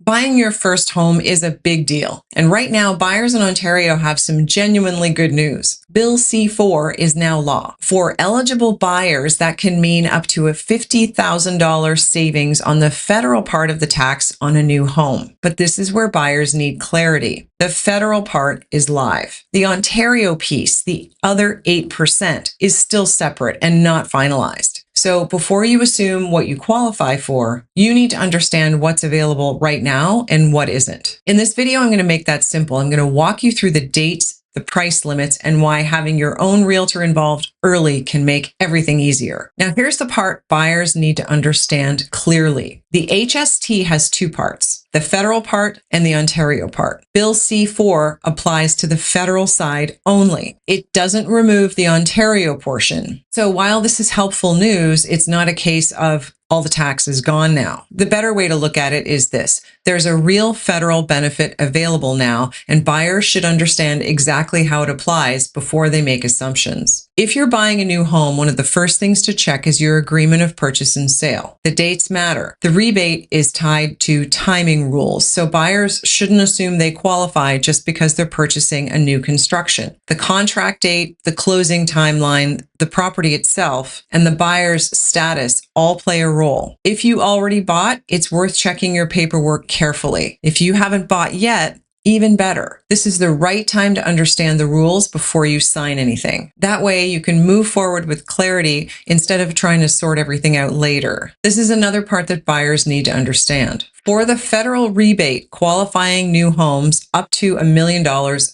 Buying your first home is a big deal, and right now buyers in Ontario have some genuinely good news. Bill C-4 is now law. For eligible buyers, that can mean up to a $50,000 savings on the federal part of the tax on a new home. But this is where buyers need clarity. The federal part is live. The Ontario piece, the other 8%, is still separate and not finalized. So before you assume what you qualify for, you need to understand what's available right now and what isn't. In this video, I'm going to make that simple. I'm going to walk you through the dates, the price limits, and why having your own realtor involved early can make everything easier. Now, here's the part buyers need to understand clearly. The HST has two parts, the federal part and the Ontario part. Bill C-4 applies to the federal side only. It doesn't remove the Ontario portion. So while this is helpful news, it's not a case of all the tax is gone now. The better way to look at it is this. There's a real federal benefit available now, and buyers should understand exactly how it applies before they make assumptions. If you're buying a new home, one of the first things to check is your agreement of purchase and sale. The dates matter. The rebate is tied to timing rules, so buyers shouldn't assume they qualify just because they're purchasing a new construction. The contract date, the closing timeline, the property itself, and the buyer's status all play a role. If you already bought, it's worth checking your paperwork carefully. If you haven't bought yet, even better. This is the right time to understand the rules before you sign anything. That way you can move forward with clarity instead of trying to sort everything out later. This is another part that buyers need to understand. For the federal rebate, qualifying new homes up to $1 million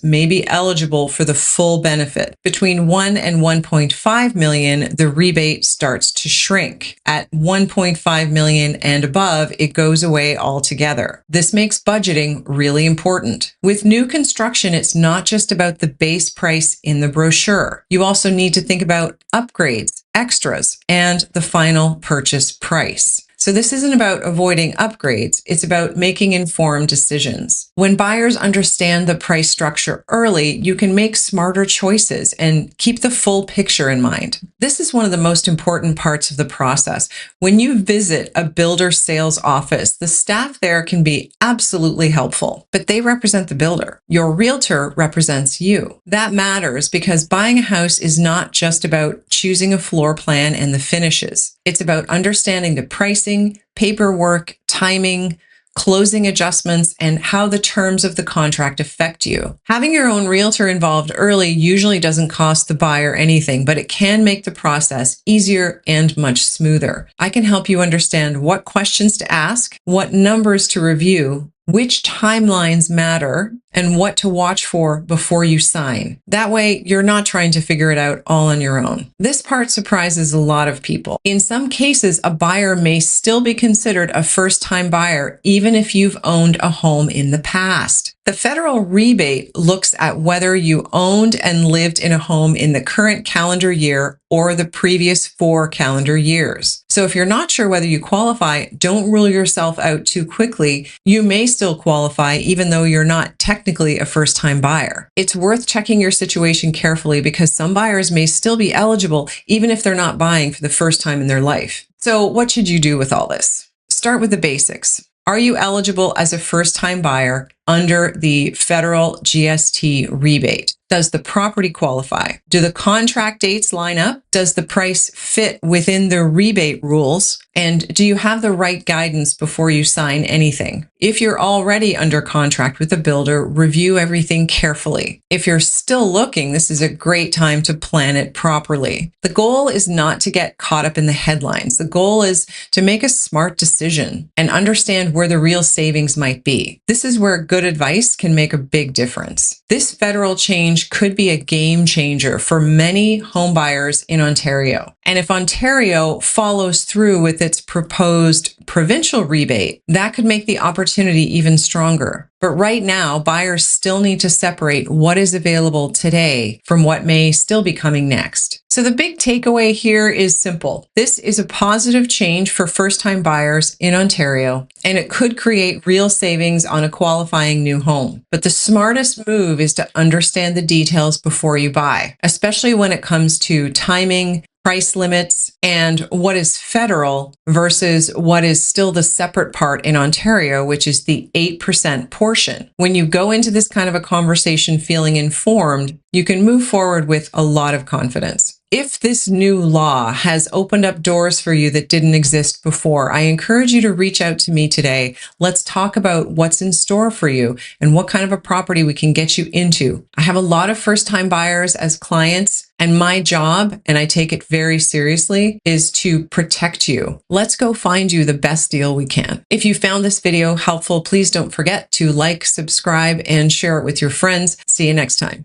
may be eligible for the full benefit. Between 1 and 1.5 million, the rebate starts to shrink. At 1.5 million and above, it goes away altogether. This makes budgeting really important. With new construction, it's not just about the base price in the brochure. You also need to think about upgrades, extras, and the final purchase price. So this isn't about avoiding upgrades, it's about making informed decisions. When buyers understand the price structure early, you can make smarter choices and keep the full picture in mind. This is one of the most important parts of the process. When you visit a builder sales office, the staff there can be absolutely helpful, but they represent the builder. Your realtor represents you. That matters because buying a house is not just about choosing a floor plan and the finishes. It's about understanding the pricing, paperwork, timing, closing adjustments, and how the terms of the contract affect you. Having your own realtor involved early usually doesn't cost the buyer anything, but it can make the process easier and much smoother. I can help you understand what questions to ask, what numbers to review, which timelines matter, and what to watch for before you sign. That way, you're not trying to figure it out all on your own. This part surprises a lot of people. In some cases, a buyer may still be considered a first-time buyer, even if you've owned a home in the past. The federal rebate looks at whether you owned and lived in a home in the current calendar year or the previous 4 calendar years. So if you're not sure whether you qualify, don't rule yourself out too quickly. You may still qualify even though you're not technically a first-time buyer. It's worth checking your situation carefully because some buyers may still be eligible even if they're not buying for the first time in their life. So what should you do with all this? Start with the basics. Are you eligible as a first-time buyer under the federal GST rebate? Does the property qualify? Do the contract dates line up? Does the price fit within the rebate rules? And do you have the right guidance before you sign anything? If you're already under contract with a builder, review everything carefully. If you're still looking, this is a great time to plan it properly. The goal is not to get caught up in the headlines. The goal is to make a smart decision and understand where the real savings might be. This is where good advice can make a big difference. This federal change could be a game changer for many home buyers in Ontario. And if Ontario follows through with its proposed provincial rebate, that could make the opportunity even stronger. But right now, buyers still need to separate what is available today from what may still be coming next. So the big takeaway here is simple. This is a positive change for first-time buyers in Ontario, and it could create real savings on a qualifying new home. But the smartest move is to understand the details before you buy, especially when it comes to timing, price limits, and what is federal versus what is still the separate part in Ontario, which is the 8% portion. When you go into this kind of a conversation feeling informed, you can move forward with a lot of confidence. If this new law has opened up doors for you that didn't exist before, I encourage you to reach out to me today. Let's talk about what's in store for you and what kind of a property we can get you into. I have a lot of first-time buyers as clients, and my job, and I take it very seriously, is to protect you. Let's go find you the best deal we can. If you found this video helpful, please don't forget to like, subscribe, and share it with your friends. See you next time.